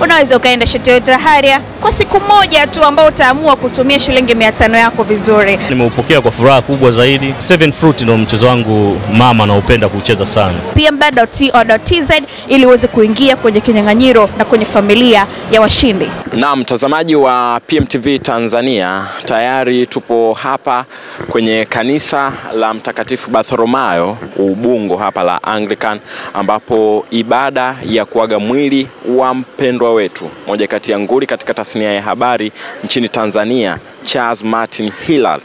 Unaweza ukaenda Toyota Harrier kwa siku moja tu ambao utaamua kutumia shilingi 500 yako vizuri. Nimeupokea kwa furaha kubwa zaidi. Seven Fruit ndio mchezo wangu mama naupenda kucheza sana. pmbet.co.tz ili uweze kuingia kwenye kinyang'anyiro na kwenye familia ya washindi. Na mtazamaji wa PMTV Tanzania, tayari tupo hapa kwenye kanisa la Mtakatifu Bartholomayo Ubungo hapa la Anglican, ambapo ibada ya kuaga mwili wa mpendwa wetu, moja kati ya nguli katika tasnia ya habari nchini Tanzania, Charles Martin Hilary,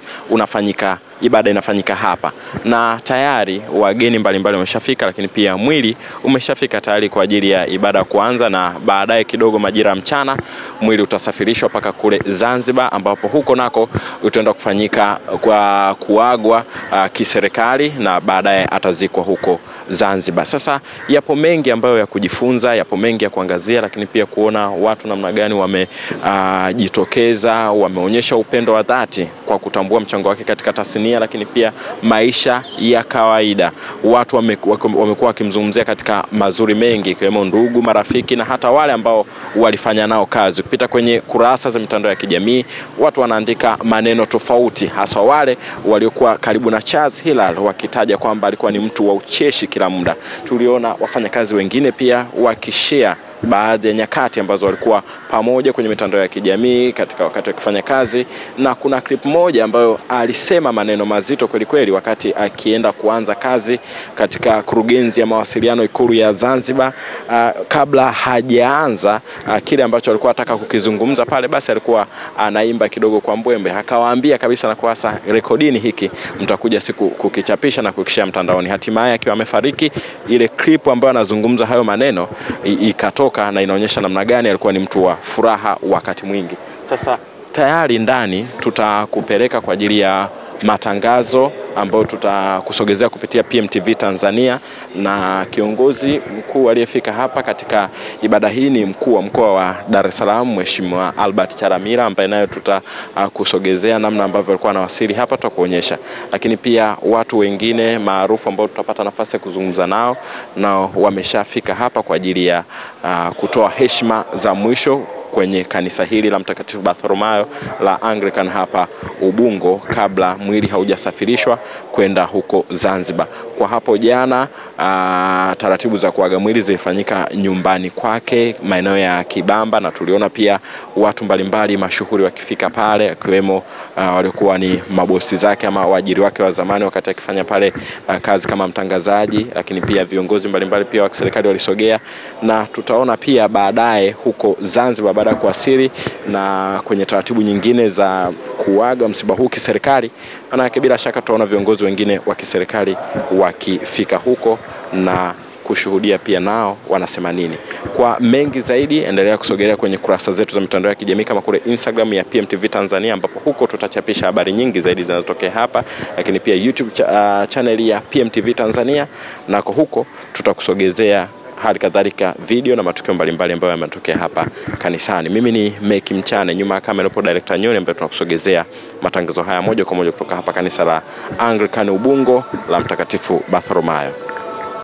ibada inafanyika hapa, na tayari wageni mbalimbali wameshafika, lakini pia mwili umeshafika tayari kwa ajili ya ibada kuanza, na baadaye kidogo majira mchana mwili utasafirishwa paka kule Zanzibar, ambapo huko nako utaenda kufanyika kwa kuagwa kiserikali na baadaye atazikwa huko Zanzibar. Sasa yapo mengi ambayo ya kujifunza, yapo mengi ya kuangazia, lakini pia kuona watu namna gani wamejitokeza, wameonyesha upendo wa dhati kwa kutambua mchango wake katika tasnia, lakini pia maisha ya kawaida. Watu wamekuwa wakimzungumzia katika mazuri mengi, ikiwemo ndugu, marafiki na hata wale ambao walifanya nao kazi. Kupita kwenye kurasa za mitandao ya kijamii, watu wanaandika maneno tofauti, hasa wale waliokuwa karibu na Charles Hilary wakitaja kwamba alikuwa ni mtu wa ucheshi kila muda. Tuliona wafanyakazi wengine pia wakishare baadhi ya nyakati ambazo walikuwa pamoja kwenye mitandao ya kijamii katika wakati wa kufanya kazi, na kuna clip moja ambayo alisema maneno mazito kweli kweli wakati akienda kuanza kazi katika kurugenzi ya mawasiliano Ikulu ya Zanzibar. Kabla hajaanza kile ambacho alikuwa anataka kukizungumza pale, basi alikuwa anaimba kidogo kwa mbwembe, akawaambia kabisa na kuasa, rekodini hiki mtakuja siku kukichapisha na kukishia mtandaoni. Hatimaye akiwa amefariki, ile clip ambayo anazungumza hayo maneno ikatoka na inaonyesha namna gani alikuwa ni mtu wa furaha wakati mwingi. Sasa tayari ndani tutakupeleka kwa ajili ya matangazo ambayo tutakusogezea kupitia PMTV Tanzania, na kiongozi mkuu aliyefika hapa katika ibada hii ni mkuu wa mkoa wa Dar es Salaam, Mheshimiwa Albert Charamila, ambaye nayo tutakusogezea namna ambavyo alikuwa anawasili hapa, tutakuonyesha. Lakini pia watu wengine maarufu ambao tutapata nafasi ya kuzungumza nao, na wameshafika hapa kwa ajili ya kutoa heshima za mwisho kwenye kanisa hili la Mtakatifu Bartholomayo la Anglican hapa Ubungo, kabla mwili haujasafirishwa kwenda huko Zanzibar. Kwa hapo jana taratibu za kuaga mwili zilifanyika nyumbani kwake maeneo ya Kibamba, na tuliona pia watu mbalimbali mashuhuri wakifika pale, akiwemo walikuwa ni mabosi zake ama waajiri wake wa zamani wakati akifanya pale kazi kama mtangazaji, lakini pia viongozi mbalimbali pia wa serikali walisogea, na tutaona pia baadaye huko Zanzibar baada ya kuwasili na kwenye taratibu nyingine za kuaga msiba huu kiserikali, manake bila shaka tutaona viongozi wengine wa kiserikali wakifika huko na kushuhudia pia nao wanasema nini. Kwa mengi zaidi, endelea kusogelea kwenye kurasa zetu za mitandao ya kijamii kama kule Instagram ya PMTV Tanzania, ambapo huko tutachapisha habari nyingi zaidi zinazotokea hapa, lakini pia YouTube channel ya PMTV Tanzania, na huko tutakusogezea hali kadhalika video na matukio mbalimbali ambayo yametokea hapa kanisani. Mimi ni Meki Mchane, nyuma ya kamera yupo director Nyoni, ambaye tunakusogezea matangazo haya moja kwa moja kutoka hapa kanisa la Anglican Ubungo la Mtakatifu Bartholomayo.